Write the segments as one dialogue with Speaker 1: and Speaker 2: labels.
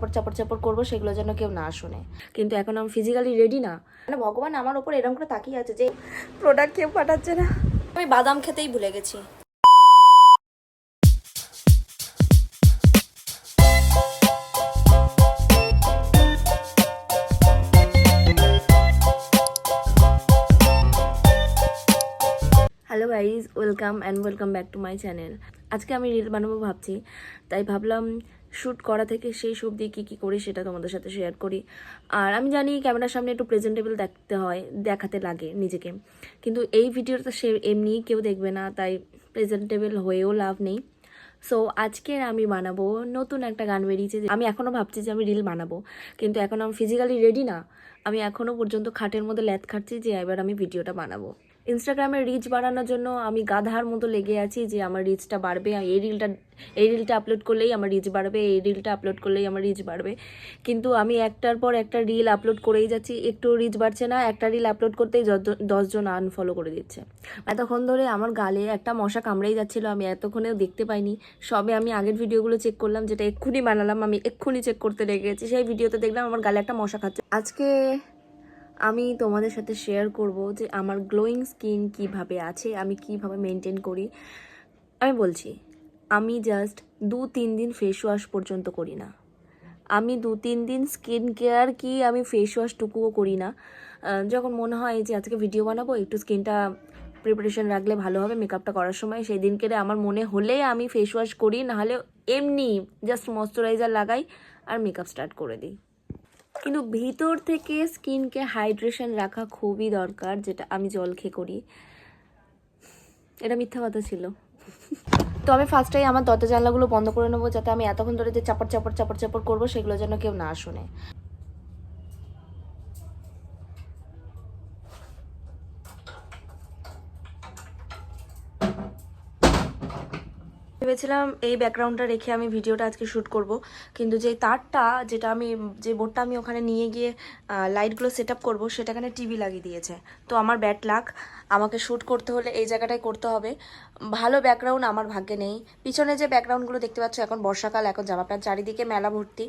Speaker 1: চাপড় চাপড় চাপড় করবো সেগুলো যেন কেউ না শুনে। কিন্তু এখন আমি ফিজিক্যালি রেডি না, মানে ভগবান আমার ওপর এরকম করে তাকিয়ে আছে যে প্রোডাক্ট কেউ পাঠাচ্ছে না। আমি বাদাম খেতেই ভুলে গেছি। Hello guys, welcome and welcome back to my channel. আজকে আমি রিল বানাবো ভাবছি, তাই ভাবলাম শ্যুট করা থেকে শেষ অবধি কী কী করি সেটা তোমাদের সাথে শেয়ার করি। আর আমি জানি ক্যামেরার সামনে একটু প্রেজেন্টেবল দেখতে হয়, দেখাতে লাগে নিজেকে, কিন্তু এই ভিডিওটা সে এমনি কেউ দেখবে না, তাই প্রেজেন্টেবল হয়েও লাভ নেই। সো আজকে আমি বানাবো নতুন একটা গান বেরিয়েছে। আমি এখনও ভাবছি যে আমি রিল বানাবো, কিন্তু এখন আমি ফিজিক্যালি রেডি না। আমি এখনও পর্যন্ত খাটের মধ্যে ল্যাদ খাচ্ছি যে এবার আমি ভিডিওটা বানাবো। ইনস্টাগ্রামের রিচ বাড়ানোর জন্য আমি গাধার মতো লেগে আছি যে আমার রিচটা বাড়বে, এই রিলটা আপলোড করলেই আমার রিচ বাড়বে, এই রিলটা আপলোড করলেই আমার রিচ বাড়বে। কিন্তু আমি একটার পর একটা রিল আপলোড করেই যাচ্ছি, একটু রিচ বাড়ছে না। একটা রিল আপলোড করতেই 10জন আনফলো করে দিচ্ছে। এতক্ষণ ধরে আমার গালে একটা মশা কামড়েই যাচ্ছিলো, আমি এতক্ষণেও দেখতে পাইনি। সবে আমি আগের ভিডিওগুলো চেক করলাম, যেটা এক্ষুনি বানালাম, আমি এক্ষুনি চেক করতে লেগে গেছি। সেই ভিডিওতে দেখলাম আমার গালে একটা মশা খাচ্ছে। আজকে আমি তোমাদের সাথে শেয়ার করব যে আমার গ্লোয়িং স্কিন কিভাবে আছে, আমি কিভাবে মেনটেন করি। আমি বলছি, আমি জাস্ট 2-3 দিন ফেস ওয়াশ পর্যন্ত করি না। আমি 2-3 দিন স্কিন কেয়ার কি, আমি ফেস ওয়াশটুকুও করি না। যখন মনে হয় যে আজকে ভিডিও বানাবো, একটু স্কিনটা প্রিপারেশন রাখলে ভালো হবে মেকআপটা করার সময়, সেই দিনকে আমার মনে হলে আমি ফেস ওয়াশ করি, নাহলে এমনি জাস্ট ময়শ্চারাইজার লাগাই আর মেকআপ স্টার্ট করে দিই। কিন্তু ভিতর থেকে স্কিনকে হাইড্রেশন রাখা খুবই দরকার, যেটা আমি জল খেয়ে করি। এটা মিথ্যা কথা ছিল। তো আমি ফার্স্টেই আমার দরজা জানলাগুলো বন্ধ করে নেবো, যাতে আমি এতক্ষণ ধরে যে চাপড় চাপড় চাপড় চাপড় করবো সেগুলো যেন কেউ না শুনে। ভেবেছিলাম এই ব্যাকগ্রাউন্ডটা রেখে আমি ভিডিওটা আজকে শ্যুট করব, কিন্তু যে তারটা যে বোর্ডটা আমি ওখানে নিয়ে গিয়ে লাইটগুলো সেট আপ করবো, সেটা এখানে টিভি লাগিয়ে দিয়েছে। তো আমার ব্যাড লাক, আমাকে শ্যুট করতে হলে এই জায়গাটায় করতে হবে। ভালো ব্যাকগ্রাউন্ড আমার ভাগ্যে নেই। পিছনে যে ব্যাকগ্রাউন্ডগুলো দেখতে পাচ্ছ, এখন বর্ষাকাল, এখন জামা প্যান্ট চারিদিকে মেলা ভর্তি,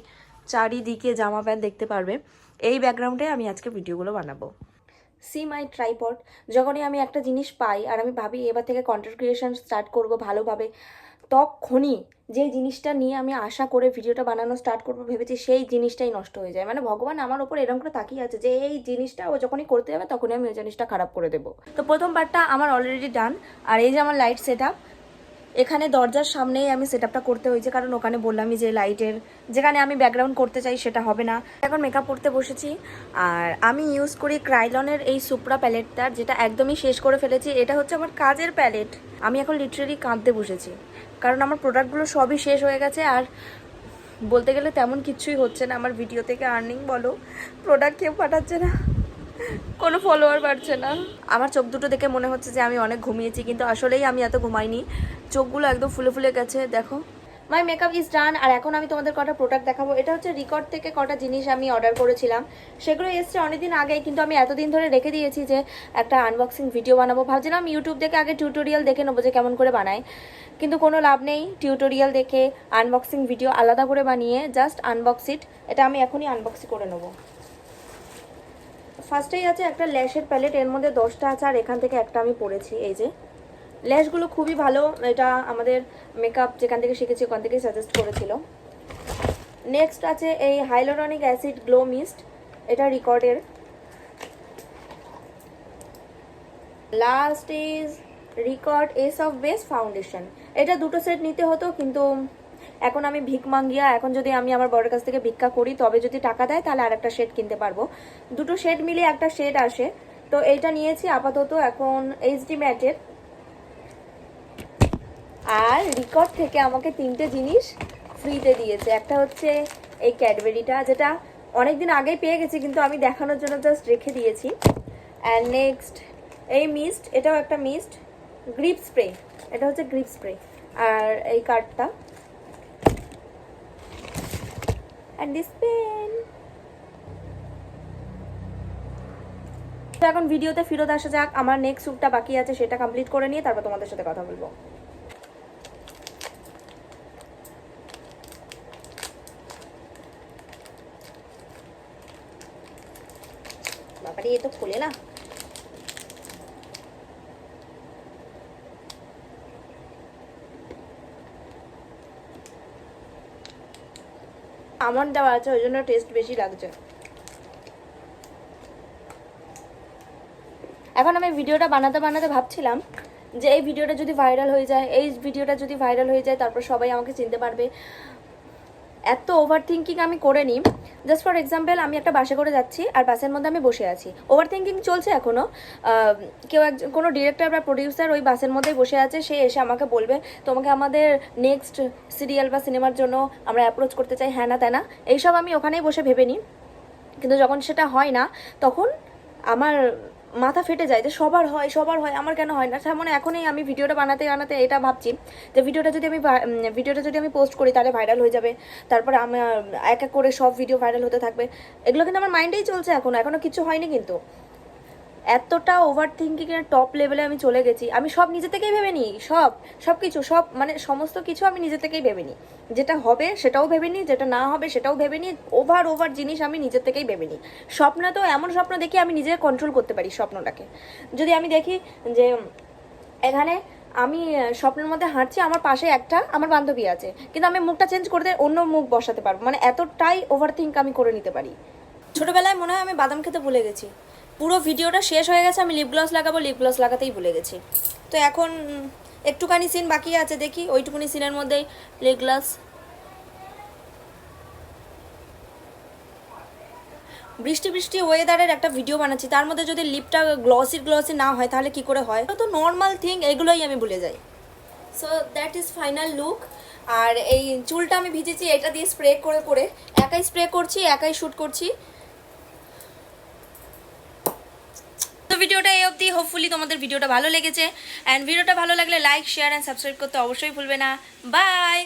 Speaker 1: চারিদিকে জামা প্যান্ট দেখতে পারবে। এই ব্যাকগ্রাউন্ডে আমি আজকে ভিডিওগুলো বানাবো। সি মাই ট্রাইপড। যখনই আমি একটা জিনিস পাই আর আমি ভাবি এবার থেকে কন্টেন্ট ক্রিয়েশন স্টার্ট করবো ভালোভাবে, তখনই যে জিনিসটা নিয়ে আমি আশা করে ভিডিওটা বানানো স্টার্ট করবো ভেবেছি, সেই জিনিসটাই নষ্ট হয়ে যায়। মানে ভগবান আমার ওপর এরকম করে তাকিয়ে আছে যে এই জিনিসটা ও যখনই করতে যাবে তখনই আমি ওই জিনিসটা খারাপ করে দেবো। তো প্রথম পার্টটা আমার অলরেডি ডান। আর এই যে আমার লাইট সেট আপ, এখানে দরজার সামনেই আমি সেট আপটা করতে হয়েছে, কারণ ওখানে বললামই যে লাইটের যেখানে আমি ব্যাকগ্রাউন্ড করতে চাই সেটা হবে না। এখন মেকআপ করতে বসেছি, আর আমি ইউজ করি ক্রাইলনের এই সুপ্রা প্যালেটটা, যেটা একদমই শেষ করে ফেলেছি। এটা হচ্ছে আমার কাজের প্যালেট। আমি এখন লিটারেলি কাঁদতে বসেছি, কারণ আমার প্রোডাক্টগুলো সবই শেষ হয়ে গেছে। আর বলতে গেলে তেমন কিছুই হচ্ছে না আমার ভিডিও থেকে আর্নিং বলো, প্রোডাক্ট কেউ পাঠাচ্ছে না, কোনো ফলোয়ার বাড়ছে না। আমার চোখ দুটো দেখে মনে হচ্ছে যে আমি অনেক ঘুমিয়েছি, কিন্তু আসলেই আমি এত ঘুমাইনি। চোখগুলো একদম ফুলে ফুলে গেছে, দেখো। মাই মেকআপ ইজ ডান। আর এখন আমি তোমাদের কটা প্রোডাক্ট দেখাবো। এটা হচ্ছে রিকর্ড থেকে কটা জিনিস আমি অর্ডার করেছিলাম, সেগুলো এসছে অনেকদিন আগেই, কিন্তু আমি এতদিন ধরে রেখে দিয়েছি যে একটা আনবক্সিং ভিডিও বানাবো। ভাবছিলাম ইউটিউব থেকে আগে টিউটোরিয়াল দেখে নেবো যে কেমন করে বানায়, কিন্তু কোনো লাভ নেই। টিউটোরিয়াল দেখে আনবক্সিং ভিডিও আলাদা করে বানিয়ে জাস্ট আনবক্স ইট। এটা আমি এখনই আনবক্সিং করে নেবো। ফার্স্টেই আছে একটা ল্যাশের প্যালেট, এর মধ্যে 10টা আছে, আর এখান থেকে একটা আমি পরেছি। এই যে ল্যাশগুলো খুবই ভালো, এটা আমাদের মেকআপ যেখান থেকে শিখেছি ওখান থেকে সাজেস্ট করেছিল। নেক্সট আছে এই হাইলোরনিক অ্যাসিড গ্লো মিস্ট, এটা রিকর্ডের। লাস্ট ইজ রিকর্ড এস অফ বেস ফাউন্ডেশন। এটা দুটো সেট নিতে হতো, কিন্তু এখন আমি ভিক মাঙ্গিয়া, এখন যদি আমি আমার বড়ের কাছ থেকে ভিক্ষা করি, তবে যদি টাকা দেয় তাহলে আর একটা শেড কিনতে পারবো। দুটো শেড মিলিয়ে একটা শেড আসে, তো এইটা নিয়েছি আপাতত। এখন এইচডি ম্যাটের। আর রিকর্ড থেকে আমাকে 3টে জিনিস ফ্রিতে দিয়েছে। একটা হচ্ছে এই ক্যাডবেরিটা, যেটা অনেকদিন আগেই পেয়ে গেছি, কিন্তু আমি দেখানোর জন্য জাস্ট রেখে দিয়েছি। অ্যান্ড নেক্সট এই মিস্ট, এটাও একটা মিস্ট, গ্রিপ স্প্রে, এটা হচ্ছে গ্রিপ স্প্রে। আর এই কার্ডটা অ্যান্ড দিস পেন। তো এখন ভিডিওতে ফেরত আসা যাক। আমার নেক্সট শ্যুটটা বাকি আছে, সেটা কমপ্লিট করে নিয়ে তারপর তোমাদের সাথে কথা বলবো। আরে এ তো খোলে না। আমন্ড দেওয়া আছে, ওই জন্য টেস্ট বেশি লাগছে। এখন আমি ভিডিওটা বানাতে বানাতে ভাবছিলাম যে এই ভিডিওটা যদি ভাইরাল হয়ে যায়, তারপর সবাই আমাকে চিনতে পারবে। এত ওভার থিঙ্কিং আমি করে নিই। জাস্ট ফর এক্সাম্পল, আমি একটা বাসে করে যাচ্ছি আর বাসের মধ্যে আমি বসে আছি, ওভার থিঙ্কিং চলছে এখনও। কোনো ডিরেক্টর বা প্রডিউসার ওই বাসের মধ্যেই বসে আছে, সে এসে আমাকে বলবে তোমাকে আমাদের নেক্সট সিরিয়াল বা সিনেমার জন্য আমরা অ্যাপ্রোচ করতে চাই, হ্যাঁ না তাই না, এইসব আমি ওখানেই বসে ভেবে নিই। কিন্তু যখন সেটা হয় না, তখন আমার মাথা ফেটে যায় যে সবার হয় আমার কেন হয় না। তেমন এখনই আমি ভিডিওটা বানাতে বানাতে এটা ভাবছি যে ভিডিওটা যদি আমি পোস্ট করি তাহলে ভাইরাল হয়ে যাবে, তারপরে আমার এক এক করে সব ভিডিও ভাইরাল হতে থাকবে। এগুলো কিন্তু আমার মাইন্ডেই চলছে, এখনো কিছু হয়নি। কিন্তু এতটা ওভার থিঙ্কিংয়ের টপ লেভেলে আমি চলে গেছি, আমি সব নিজে থেকেই ভেবে নিই, সব কিছু, মানে সমস্ত কিছু আমি নিজে থেকেই ভেবে নিই। যেটা হবে সেটাও ভেবে নিই, যেটা না হবে সেটাও ভেবে নিই। ওভার জিনিস আমি নিজে থেকেই ভেবে নিই। স্বপ্ন তো এমন স্বপ্ন দেখি আমি নিজে কন্ট্রোল করতে পারি স্বপ্নটাকে। যদি আমি দেখি যে এখানে আমি স্বপ্নের মধ্যে হাঁটছি, আমার পাশে আমার বান্ধবী আছে, কিন্তু আমি মুখটা চেঞ্জ করতে অন্য মুখ বসাতে পারবো, মানে এতটাই ওভার থিঙ্ক আমি করে নিতে পারি। ছোটোবেলায় মনে হয় আমি বাদাম খেতে ভুলে গেছি, পুরো ভিডিওটা শেষ হয়ে গেছে, আমি লিপ গ্লস লাগাতেই ভুলে গেছি। তো এখন একটুখানি সিন বাকি আছে, দেখি ওইটুকুনি সিনের মধ্যেই লিপ গ্লস। বৃষ্টি ওয়েদারের একটা ভিডিও বানাচ্ছি, তার মধ্যে যদি লিপটা গ্লসি না হয় তাহলে কি করে হয়? তো নর্মাল থিং, এগুলোই আমি ভুলে যাই। So that is final look. আর এই চুলটা আমি ভিজেছি এটা দিয়ে স্প্রে করে একাই স্প্রে করছি, একাই শ্যুট করছি। তো ভিডিওটা এই অবধি, হোপফুলি তোমাদের ভিডিওটা ভালো লেগেছে। অ্যান্ড ভিডিওটা ভালো লাগলে লাইক, শেয়ার অ্যান্ড সাবস্ক্রাইব করতে অবশ্যই ভুলবে না। বাই।